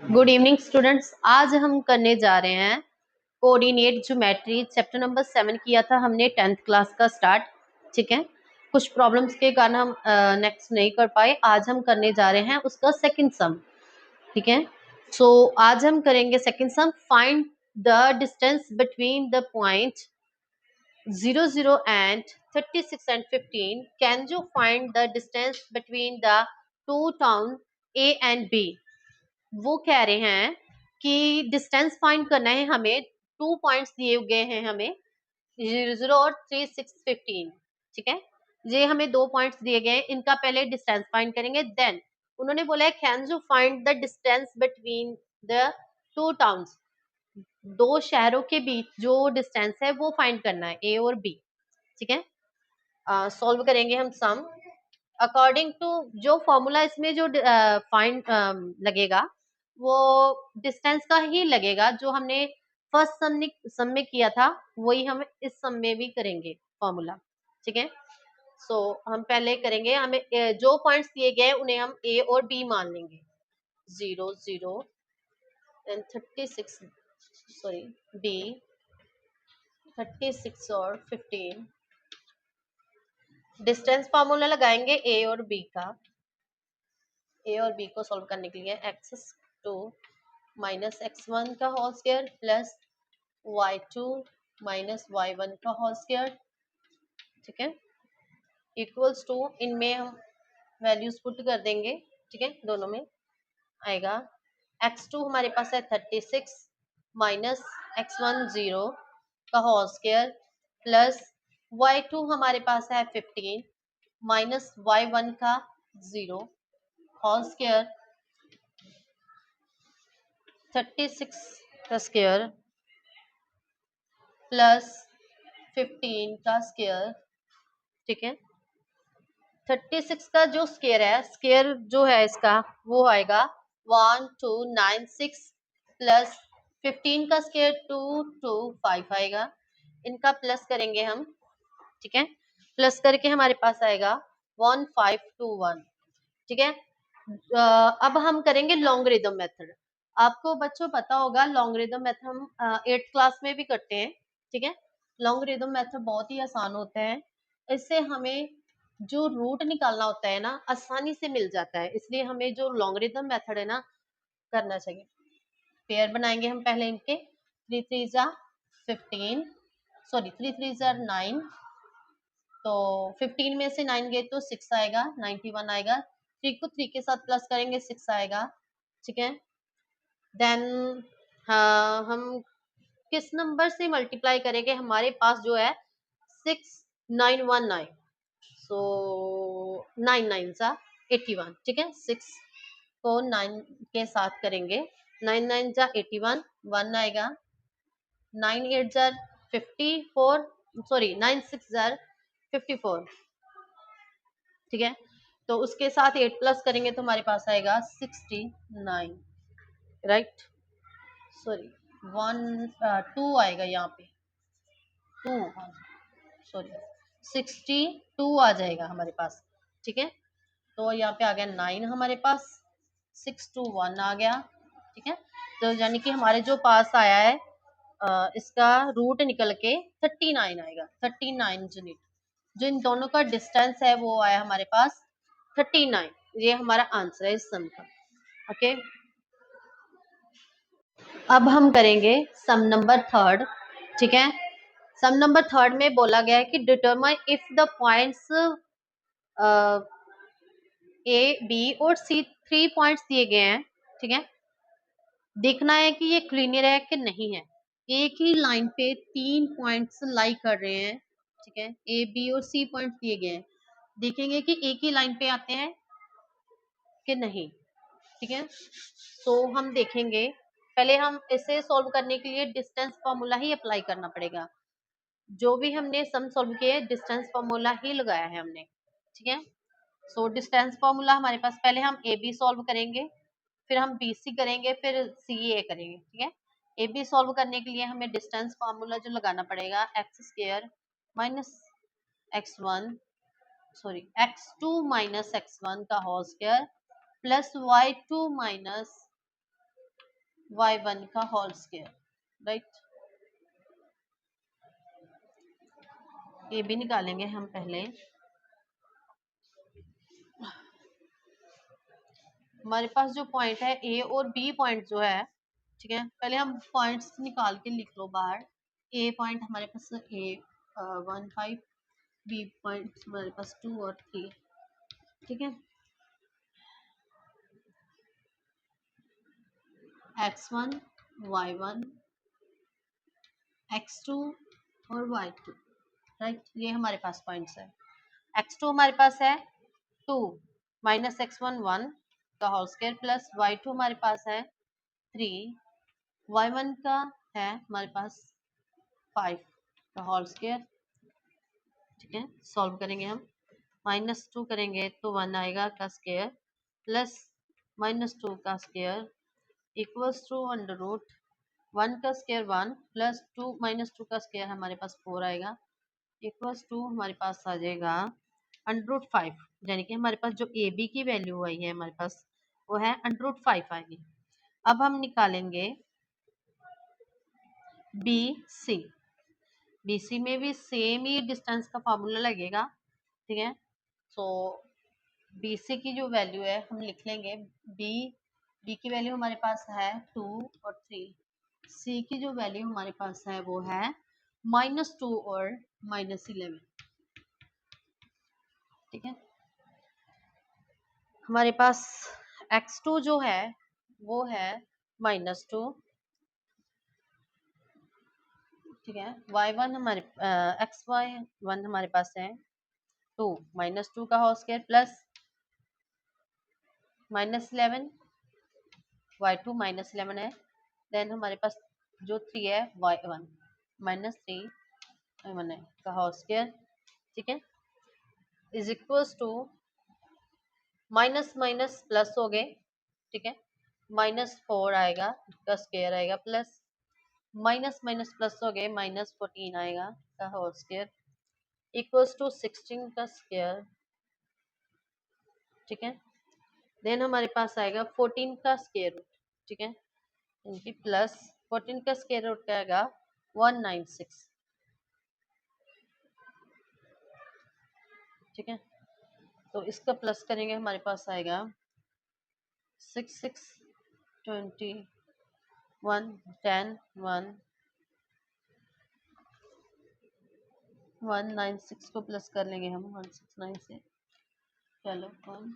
Good evening students. आज हम करने जा रहे हैं कोऑर्डिनेट ज्योमेट्री। चैप्टर नंबर 7 किया था हमने 10th क्लास का स्टार्ट। ठीक है, कुछ प्रॉब्लम्स के कारण हम नेक्स्ट नहीं कर पाए। आज हम करने जा रहे हैं उसका सेकंड सम। ठीक है, सो आज हम करेंगे second some. Find the distance between the point 0 0 and 36 and 15. Can you find the distance between the two towns A and B? वो कह रहे हैं कि डिस्टेंस फाइंड करना है हमें। 2 पॉइंट्स दिए गए हैं हमें, 0 और 3615। ठीक है, ये हमें 2 पॉइंट्स दिए गए हैं, इनका पहले डिस्टेंस फाइंड करेंगे। देन उन्होंने बोला है can you find the distance between the two towns, दो शहरों के बीच जो डिस्टेंस है वो फाइंड करना है, ए और बी। ठीक है, सॉल्व करेंगे हम सम अकॉर्डिंग टू जो फॉर्मूला इसमें जो फाइंड लगेगा वो डिस्टेंस का ही लगेगा जो हमने फर्स्ट सम में किया था, वही हम इस सम में भी करेंगे फॉर्मूला। ठीक है, सो हम पहले करेंगे, हमें जो पॉइंट्स दिए गए उन्हें हम ए और बी मान लेंगे। 0 0 एंड 36, सॉरी बी 36 और 15। डिस्टेंस फार्मूला लगाएंगे ए और बी का। ए और बी को सॉल्व करने के लिए x2 माइनस x1 का whole square plus y2 minus y1 का होल स्क्वायर। ठीक है, इक्वल्स टू, इनमें हम वैल्यूज पुट कर देंगे। ठीक है, दोनों में आएगा x2 हमारे पास है 36 माइनस x1 0 का होल स्क्वायर प्लस y2 हमारे पास है 15 माइनस y1 का 0 होल स्क्वायर 36 का स्क्वायर प्लस 15 का स्क्वायर। ठीक है, 36 का जो स्क्वायर है, स्क्वायर जो है इसका वो आएगा 1296 प्लस 15 का स्क्वायर 225 आएगा। इनका प्लस करेंगे हम। ठीक है, प्लस करके हमारे पास आएगा 1521। ठीक है, अब हम करेंगे लॉन्गरिदम मेथड। आपको बच्चों पता होगा लॉन्गरिदम मेथड हम 8th क्लास में भी करते हैं। ठीक है, लॉन्गरिदम मेथड बहुत ही आसान होता है, इससे हमें जो रूट निकालना होता है ना आसानी से मिल जाता है, इसलिए हमें जो लॉन्गरिदम मेथड है ना करना चाहिए। पेयर बनाएंगे हम पहले इनके, 3 3 जा 15, सॉरी 3 3 जा 9, तो 15 में से 9 गए तो 6 आएगा, 91 आएगा। 3 को 3 के साथ प्लस करेंगे 6 आएगा। ठीक है, देन हम किस नंबर से मल्टीप्लाई करेंगे, हमारे पास जो है 6919, सो 9 9 सा 81। ठीक है, 6 को 9 के साथ करेंगे, 9 9 जा 81, 1 आएगा। 9 8 जा 54, सॉरी 9 6 जा 54। ठीक है, तो उसके साथ 8 प्लस करेंगे तो हमारे पास आएगा 69, राइट। सॉरी 2 आएगा यहाँ पे, 2, सॉरी 62 आ जाएगा हमारे पास। ठीक है, तो यहाँ पे आ गया 9 हमारे पास, 621 आ गया। ठीक है, तो यानी कि हमारे जो पास आया है इसका रूट निकल के 39 आएगा, 39 यूनिट। जो इन दोनों का डिस्टेंस है वो आया हमारे पास 39। ये हमारा आंसर है इस सम का। ओके, अब हम करेंगे सम नंबर 3। ठीक है, सम नंबर 3 में बोला गया है कि determine if the points A B और सी, 3 पॉइंट्स दिए गए हैं। ठीक है, देखना है कि ये क्लिनियर है कि नहीं है। एक ही लाइन पे 3 पॉइंट्स लाई कर रहे हैं। ठीक है, ए बी और सी पॉइंट्स दिए गए हैं, देखेंगे कि एक ही लाइन पे आते हैं कि नहीं। ठीक है, तो हम देखेंगे, पहले हम इसे सॉल्व करने के लिए डिस्टेंस फॉर्मूला ही अप्लाई करना पड़ेगा। जो भी हमने सम सॉल्व किए डिस्टेंस फॉर्मूला ही लगाया है हमने। ठीक है, सो डिस्टेंस फॉर्मूला हमारे पास, पहले हम ए बी सॉल्व करेंगे, फिर हम बी सी करेंगे, फिर सी ए करेंगे। ठीक है, ए बी सॉल्व करने के लिए हमें डिस्टेंस फॉर्मूला जो लगाना पड़ेगा, x square minus x1, sorry x2 minus x1 का whole square plus y2 minus y1 का होल स्क्वायर, राइट। ये भी निकालेंगे हम पहले। हमारे पास जो पॉइंट है ए और बी पॉइंट जो है, ठीक है, पहले हम पॉइंट्स निकाल के लिख लो बाहर। ए पॉइंट हमारे पास ए 1 5, बी पॉइंट हमारे पास 2 और 3, ठीक है। x1 y1 x2 और y2, राइट। ये हमारे पास पॉइंट्स है। x2 हमारे पास है 2 माइनस x1 1 का होल स्क्वायर प्लस y2 हमारे पास है 3, y1 का है हमारे पास 5 का होल स्क्वायर, ठीक है। सॉल्व करेंगे हम, -2 करेंगे तो 1 आएगा का स्क्वायर प्लस -2 का square equals to under root 1 का स्क्वायर 1 प्लस 2 -2 का स्क्वायर हमारे पास 4 आएगा इक्वल्स टू हमारे पास आ जाएगा अंडर रूट 5, यानी कि हमारे पास जो ए बी की वैल्यू आई है हमारे पास वो है अंडर रूट 5 आएगी। अब हम निकालेंगे बी सी। बी सी में भी सेम ही डिस्टेंस का फार्मूला लगेगा, ठीक है। सो बी सी की जो वैल्यू है हम लिख लेंगे, बी बी की वैल्यू हमारे पास है 2 और 3, सी की जो वैल्यू हमारे पास है वो है -2 और -11, ठीक है। हमारे पास x2 जो है वो है -2, ठीक है। y1 हमारे xy1 हमारे पास है 2 -2 का होल स्क्वायर प्लस -11, y2 -11 है, देन हमारे पास जो 3 है y1 -3 y1 है का होल स्क्वायर, ठीक है, is equals to minus minus plus हो गए, ठीक है। -4 आएगा का स्क्वायर आएगा प्लस माइनस माइनस प्लस हो गए -14 आएगा का होल स्क्वायर इक्वल्स टू 16 का स्क्वायर, ठीक है। देन हमारे पास आएगा 14 का स्क्वायर रूट, ठीक है, इनकी प्लस 14 का स्क्वायर रूट क्या आएगा 196, ठीक है। तो इसका प्लस करेंगे हमारे पास आएगा 6 6 20 1 10 1 196 को प्लस कर लेंगे हम 169 से, चलो 1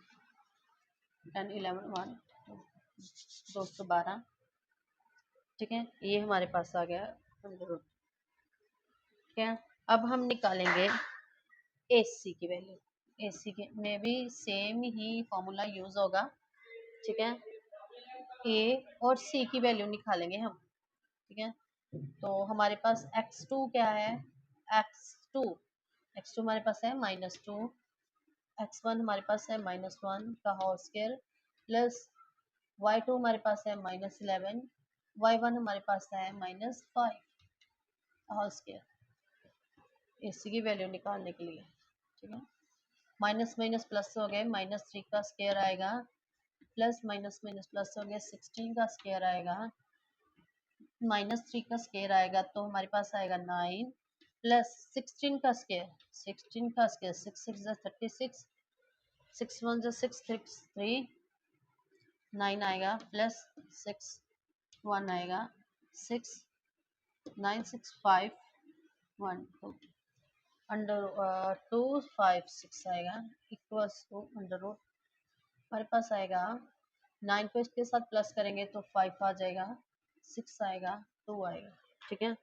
10 11 1 212, ठीक है। ये हमारे पास आ गया अंडर रूट, ठीक है। अब हम निकालेंगे AC की वैल्यू। AC के में भी सेम ही फॉर्मूला यूज होगा, ठीक है। A और C की वैल्यू निकालेंगे हम, ठीक है। तो हमारे पास x2 क्या है, x2 हमारे पास है -2, x1 हमारे पास है -1 का होल स्क्वायर प्लस y2 हमारे पास है -11, y1 हमारे पास है -5 होल स्क्वायर, AC की वैल्यू निकालने के लिए, ठीक है। माइनस माइनस प्लस हो गए, -3 का स्क्वायर आएगा प्लस माइनस माइनस प्लस हो गया 16 का स्क्वायर आएगा, -3 का स्क्वायर आएगा तो हमारे पास आएगा 9 प्लस 16 का स्क्वायर, 16 का स्क्वायर 6 6 36, 6 1 6 6 3 9 आएगा प्लस 6 1 आएगा 6 9 6 5 1 2 अंडर 2 5 6 आएगा इक्वल्स टू अंडर रूट, हमारे पास आएगा 9 को इसके साथ प्लस करेंगे तो 5 आ जाएगा, 6 आएगा 2 आएगा, ठीक है।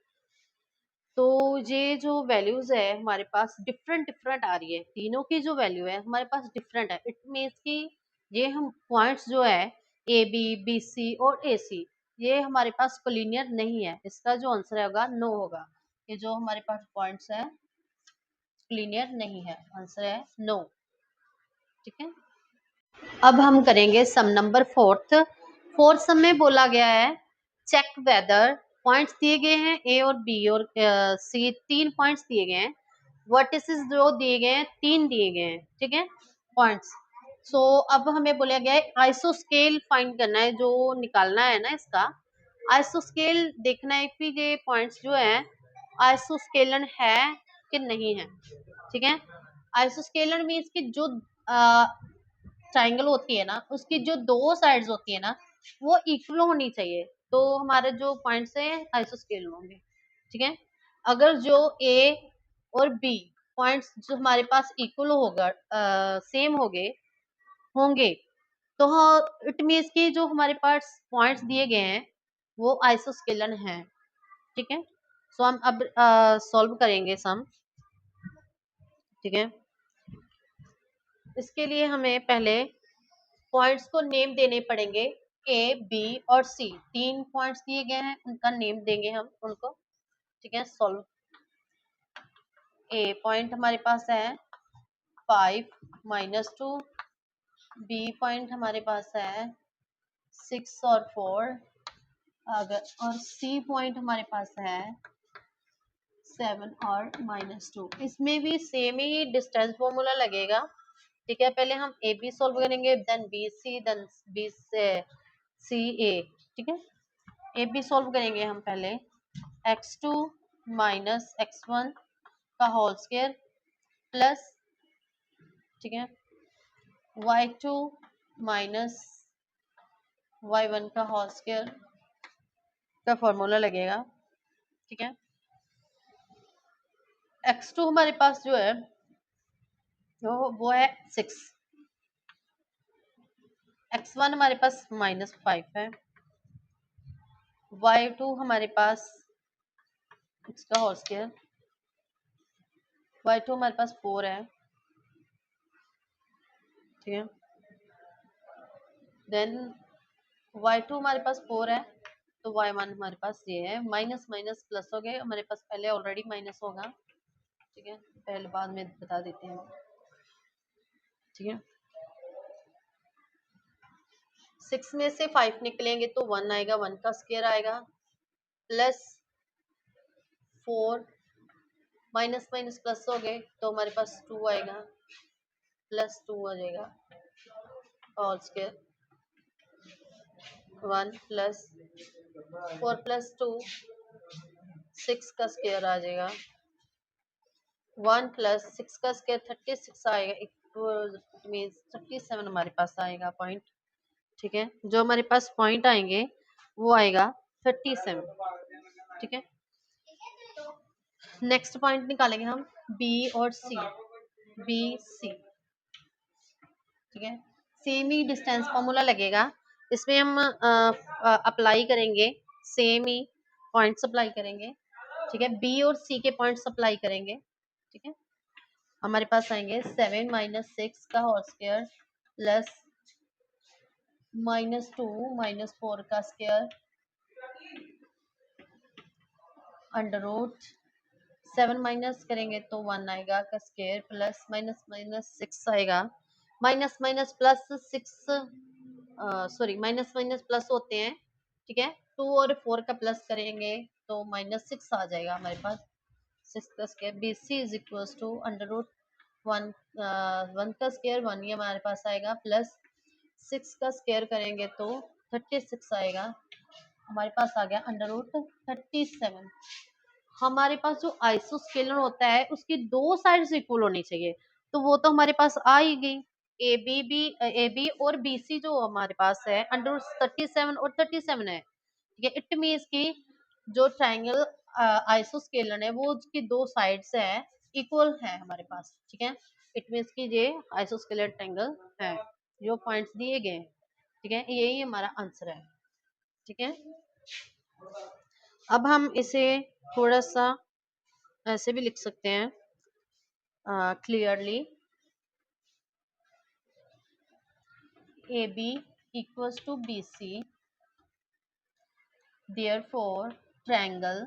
तो ये जो वैल्यूज है हमारे पास डिफरेंट डिफरेंट आ रही है, तीनों की जो वैल्यू है हमारे पास डिफरेंट है। इट मीन्स कि ये हम पॉइंट्स जो है ए बी बी सी और ए सी ये हमारे पास कोलिनियर नहीं है, इसका जो आंसर होगा नो होगा। ये जो हमारे पास पॉइंट्स है कोलिनियर नहीं है, आंसर है नो, ठीक है। अब हम करेंगे सम नंबर फोर्थ सम में बोला गया है चेक वेदर, पॉइंट्स दिए गए हैं ए और बी और सी, 3 पॉइंट्स दिए गए हैं, वर्टिसेस जो दिए गए हैं 3 दिए गए हैं, ठीक है, पॉइंट्स। सो अब हमें बोला गया है आइसोस्केल फाइंड करना है, जो निकालना है ना इसका, आइसोस्केल देखना है कि ये पॉइंट्स जो है आइसोस्केलन है कि नहीं है, ठीक है। आइसोस्केलन मीन्स कि जो ट्राइंगल होती है ना उसकी जो दो साइड्स होती है ना वो इक्वल होनी चाहिए, तो हमारे जो पॉइंट्स हैं आइसोस्केल होंगे, ठीक है। अगर जो ए और बी पॉइंट्स जो हमारे पास इक्वल होगा, सेम होंगे, तो इट मीन्स कि जो हमारे पास पॉइंट्स दिए गए हैं वो आइसोस्केलन है, ठीक है। सो हम अब सॉल्व करेंगे सम, ठीक है। इसके लिए हमें पहले पॉइंट्स को नेम देने पड़ेंगे, ए बी और सी तीन पॉइंट्स दिए गए हैं उनका नेम देंगे हम उनको, ठीक है। सॉल्व, ए पॉइंट हमारे पास है 5 - 2, बी पॉइंट हमारे पास है 6 और 4, अगर और सी पॉइंट हमारे पास है 7 और -2। इसमें भी सेम ही डिस्टेंस फॉर्मूला लगेगा, ठीक है। पहले हम ए बी सॉल्व करेंगे, then B C, then B C A, ठीक है। ए बी सॉल्व करेंगे हम पहले, x2 - x1 का होल स्क्वायर प्लस, ठीक है, y2 - y1 का होल स्क्वायर का फॉर्मूला लगेगा, ठीक है। x2 हमारे पास जो है वो है 6, x1 हमारे पास -5 है, y2 हमारे पास इसका होल स्क्वायर, y2 हमारे पास 4 है, ठीक है। देन y2 हमारे पास 4 है, तो y1 हमारे पास ये है, माइनस माइनस प्लस हो गए, हमारे पास पहले ऑलरेडी माइनस होगा, ठीक है, पहले बाद में बता देते हैं, ठीक है। 6 में से 5 निकलेंगे तो 1 आएगा, 1 का स्क्वायर आएगा, प्लस 4 माइनस माइनस प्लस हो गए तो हमारे पास 2 आएगा, प्लस 2 आ जाएगा, होल स्क्वायर 1 प्लस 4 + 2 6 का स्क्वायर आ जाएगा, 1 + 6 का स्क्वायर 36 आएगा, इट मीन्स 37 हमारे पास आएगा पॉइंट, ठीक है। जो हमारे पास पॉइंट आएंगे वो आएगा 37, ठीक है। नेक्स्ट पॉइंट निकालेंगे हम बी और सी, बी सी, ठीक है। सेम ही डिस्टेंस फॉर्मूला लगेगा, इसमें हम अप्लाई करेंगे, सेम ही पॉइंट्स अप्लाई करेंगे, ठीक है। बी और सी के पॉइंट्स अप्लाई करेंगे, ठीक है। हमारे पास आएंगे 7 - 6 का होल स्क्वायर प्लस -2 - 4 का स्क्वायर अंडर रूट 7 माइनस करेंगे तो 1 आएगा का स्क्वायर, प्लस माइनस माइनस 6 आएगा, minus minus plus 6, sorry minus minus plus होते हैं, ठीक है। 2 और 4 का प्लस करेंगे तो -6 आ जाएगा हमारे पास, 6 का square, B C is equal to under root 1, 1 का स्क्वायर 1 ही हमारे पास आएगा, प्लस 6 का स्क्वायर करेंगे तो 36 आएगा, हमारे पास आ गया अंडर रूट 37। हमारे पास जो आइसोस्केलर होता है उसकी दो साइड्स इक्वल होनी चाहिए, तो वो तो हमारे पास आ ही गई, ए बी और बी सी जो हमारे पास है अंडर 37 और 37 है, ठीक है। इट मीन्स की जो ट्राइंगल आइसोस्केलर है वो उसकी दो साइड्स है इक्वल है हमारे पास, ठीक है। इट मीन्स की ये आइसोस्केलर ट्राइंगल है, जो पॉइंट्स दिए गए, ठीक है, यही हमारा आंसर है, ठीक है। अब हम इसे थोड़ा सा ऐसे भी लिख सकते हैं clearly, A B equals to B C, therefore triangle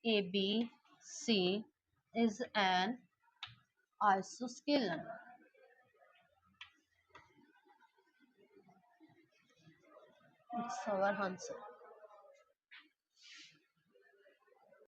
ABC is an isosceles. It's our answer.